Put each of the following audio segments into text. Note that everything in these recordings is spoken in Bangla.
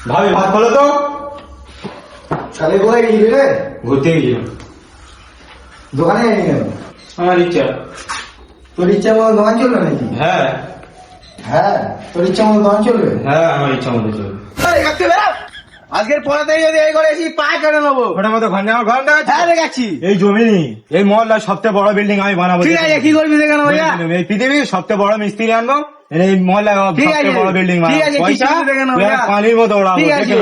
ভাবি ভাত খোলো তো। তাহলে কোথায় গেলি রে? ঘুরতে গেছিলাম। দোকানে যায়নি কেন? আমার ইচ্ছা। তোর ইচ্ছা মতো দোকান চলবে নাকি? হ্যাঁ হ্যাঁ, তোর ইচ্ছা মতো দোকান চলবে? হ্যাঁ, আমার ইচ্ছা মতো চলবে। আজকের পড়াতে যদি এই করে এসি পা কেটে নেবো। ওটার মতো ঘর নেওয়ার ঘর না। হ্যাঁ দেখাচ্ছি। এই জমি এই মহল্লার সবচেয়ে বড় বিল্ডিং আমি বানাবো। ঠিক আছে, কি করবি দেখে ভাইয়া? এই পৃথিবীর সবচেয়ে বড় মিস্ত্রি আনবো, এই মহল্লার ঠিক আছে, সবচেয়ে বড় বিল্ডিং ঠিক আছে, পয়সা কি দেখে নাও ভাইয়া? পানির মতো ওড়াবো। ঠিক আছে।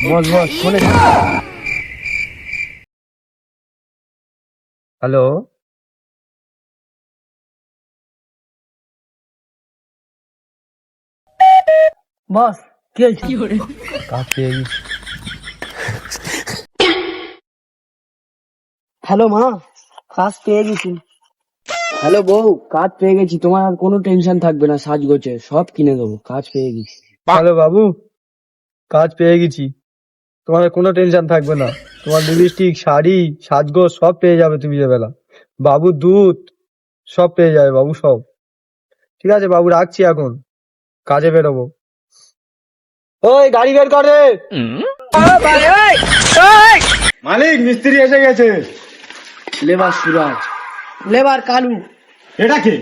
বস বস শুনে। হ্যালো, বস কি হয়েছে? কাজ পেয়ে গেছি। হ্যালো মা, কাজ পেয়ে গেছি। হ্যালো বউ, কাজ পেয়ে গেছি, তোমার আর কোনো টেনশন থাকবে না, সাজগোছে সব কিনে দেবো, কাজ পেয়ে গেছি। হ্যালো বাবু, কাজ পেয়ে গেছি, তোমার কোনো টেনশন থাকবে না। তোমার লিপস্টিক, শাড়ি, সাজগোজ সব পেয়ে যাবে তুমি বেলা। বাবু দুধ সব পেয়ে যাবে বাবু, সব ঠিক আছে বাবু, রাখছি এখন, কাজে বেরোবো। ওই গাড়ি বের করে। মালিক, মিস্ত্রি এসে গেছে। লেবার সুরাজ, লেবার কালু। এটা কি?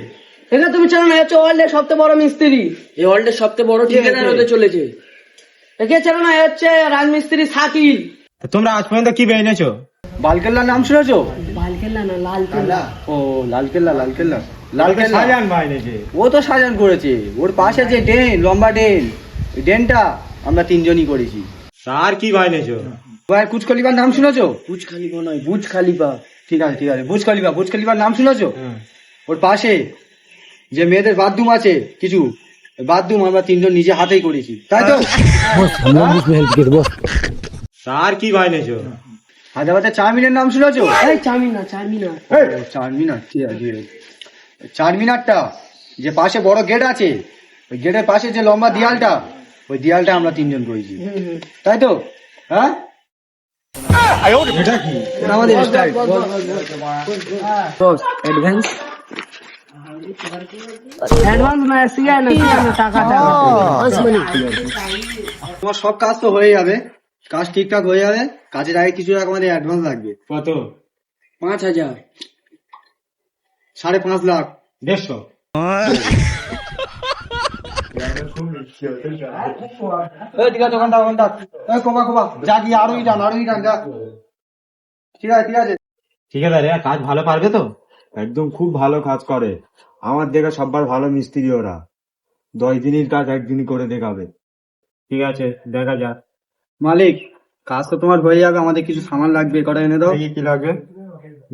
এটা তুমি চেনো না? হচ্ছে ওয়ার্ল্ডের সবচেয়ে বড় মিস্ত্রি, এই ওয়ার্ল্ডের সবচেয়ে বড় ঠিকাদার হতে চলেছে। একে চেনো না? হচ্ছে রাজমিস্ত্রি শাকিল। তোমরা আজ পর্যন্ত কি বেরিয়েছো? বালকেল্লার নাম শুনেছো? লালকেল্লা না, লালকেল্লা। ও লালকেল্লা, লালকেল্লা, লালকেল্লা সাজান ভাই নেছে। ও তো সাজান করেছে। ওর পাশে যে ড্রেন, লম্বা ড্রেন, ওই ড্রেনটা আমরা তিনজনই করেছি। আর কি ভাই নেছো? ভাই কুচ খলিফার নাম শুনেছো? বুজ খালিফা নয়, বুজ খালিফা। ঠিক আছে ঠিক আছে, বুজ খলিফা, বুজ খলিফার নাম শুনেছো? ওর পাশে যে মেয়েদের বাথরুম আছে কিছু, বাথরুম আমরা তিনজন নিজে হাতেই করেছি, তাই তো? আর কি ভাই নেছো? হায়দ্রাবাদের চারমিনার নাম শুনেছো? এই চামিনা, চামিনা। চারমিনার, ঠিক আছে ঠিক আছে। চারমিনারটা যে পাশে বড় গেট আছে, ওই গেটের পাশে যে লম্বা দেয়ালটা, ওই দেয়ালটা আমরা তিনজন করেছি, তাই তো? হ্যাঁ, এটা কি? এটা আমাদের স্টাইল। বস অ্যাডভান্স, অ্যাডভান্স না, সিগাই না, টাকা টাকা। তোমার সব কাজ তো হয়ে যাবে, কাজ ঠিকঠাক হয়ে যাবে, কাজের আগে কিছু টাকা আমাদের অ্যাডভান্স লাগবে। কত? 5,000। 5.5 লাখ। 150। ঠিক আছে, ওখানটা ওখানটা কমা কমা, যা গিয়ে আরোই টান যা। ঠিক আছে ঠিক আছে। ঠিক আছে রে, কাজ ভালো পারবে তো? একদম খুব ভালো কাজ করে। আমার দেখা সববার ভালো মিস্ত্রি ওরা। 10 দিনের কাজ একদিনই করে দেখাবে। ঠিক আছে, দেখা যাক। মালিক, কাজ তো তোমার হয়ে যাবে, আমাদের কিছু সামান লাগবে, কটা এনে দাও। কি লাগবে?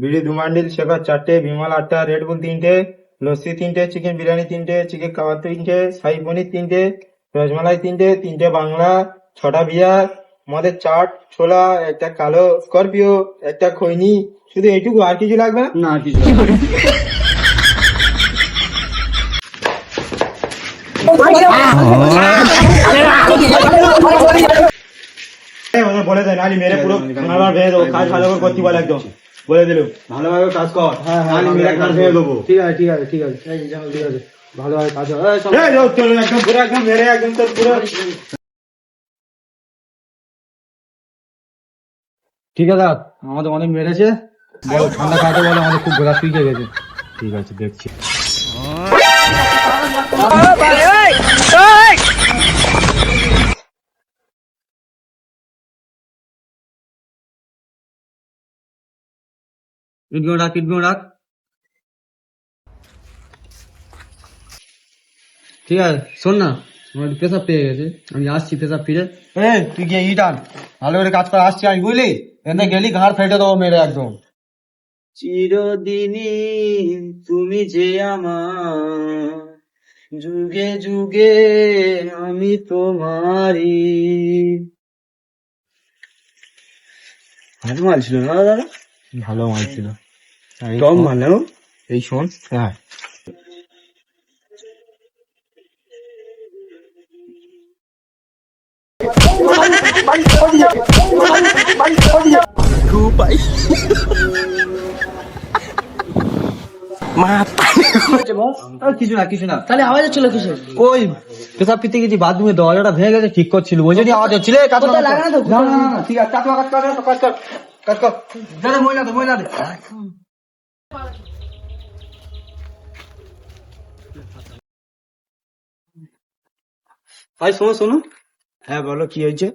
বিড়ি 2 বান্ডিল, শেখার 4টে, বিমল 8টা, রেড বুল 3টে, লস্যি 3টে, চিকেন বিরিয়ানি 3টে, চিকেন কাবাব 3টে, শাহী পনির 3টে, রসমালাই 3টে বাংলা, 6টা বিয়ার, মদের চাট, ছোলা, একটা কালো স্করপিও, একটা খৈনি। শুধু এইটুকু, আর কিছু লাগবে না? না কিছু ওদের বলে দেয়, নালি মেরে পুরো খানাবার ভেঙে দেবো। কাজ ভালো করে করতে বলে, একদম বলে দিল ভালোভাবে কাজ কর, নালি মেরে কাজ ভেঙে দেবো। ঠিক আছে ঠিক আছে ঠিক আছে ঠিক আছে, ভালোভাবে কাজ হবে। এই যাও, চলো, একদম পুরো একদম মেরে একদম তোর পুরো। ঠিক আছে, আমাদের অনেক মেরেছে, বলো ঠান্ডা খাইতে বলো, আমাদের খুব ঘোরা শুকিয়ে গেছে। ঠিক আছে, দেখছি। ইটগুলো রাখ। ঠিক আছে, শোন না, আমার পেশাব পেয়ে গেছে, আমি আসছি পেশাব ফিরে। তুই গিয়ে ইট আন, ভালো করে কাজ করে আসছি আমি, বুঝলি? এনে গেলি ঘাড় ফেটে দেবো মেরে একদম। চিরদিনই তুমি যে আমার, যুগে যুগে আমি তোমারই। ভালো মাল ছিল না দাদা? ভালো মাল ছিল। কম ভালো। এই শোন, হ্যাঁ, কিছু না কিছু না, তাহলে আওয়াজ হচ্ছিল কিসের? ওই পেশাব পিতে গেছি বাথরুমে, দরজাটা ভেঙে গেছে, ঠিক করছিল, ওই জন্য আওয়াজ হচ্ছিল। কাজ কোথায় লাগানো তো? না না না, ঠিক আছে, কাজ কর কাজ কর কাজ কর কাজ কর, যা রে, মহিলা দে। ভাই শোনো শোনো, হ্যাঁ বলো, কি হয়েছে?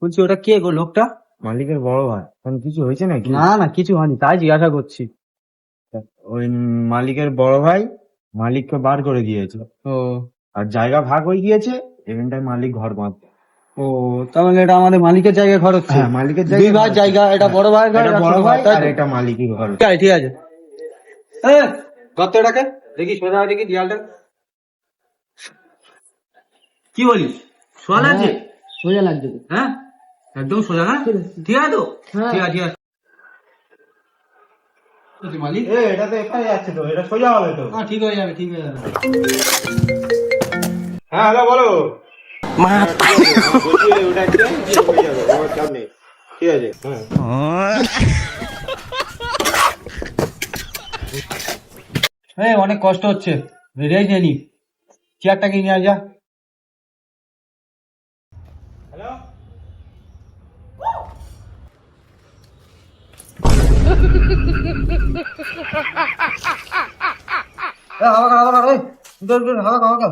বলছি ওটা কে গো লোকটা? মালিকের বড় ভাই। এখন কিছু হয়েছে নাকি? না না কিছু হয়নি, তাই জিজ্ঞাসা করছি। ওই মালিকের বড় ভাই মালিককে বার করে দিয়েছে, ও আর জায়গা ভাগ হয়ে গিয়েছে, এখানটায় মালিক ঘর বাঁধবে। ও, তার মানে এটা আমাদের মালিকের জায়গায় ঘর হচ্ছে? হ্যাঁ, মালিকের দুই জায়গায় ভাই ঘর জায়গা, এটা বড় ভাই ঘর, এটা আর বড় ছোট ভাই তাই আর তো? এটা মালিকই ঘর। ঠিক আছে। দত্তটাকে দেখি, সোজা দেখি দেয়ালটা, কি বলিস, সোজা আছে? সোজা লাগছে তো। হ্যাঁ একদম সোজা না? ঠিক আছে তো? হ্যাঁ। ঠিক আছে ঠিক আছে। মালিক, এটা তো এখানে যাচ্ছে তো, এটা সোজা হবে তো। হ্যাঁ ঠিক হয়ে যাবে, ঠিক হয়ে যাবে। হ্যাঁ হ্যালো বলো। বলছি ওটা একটু হয়ে যাবে, আমার চাপ নেই। ঠিক আছে, হ্যাঁ। অনেক কষ্ট হচ্ছে, রেজ নিয়ে নি, চেয়ারটাকে নিয়ে যা। হ্যালো, হাওয়া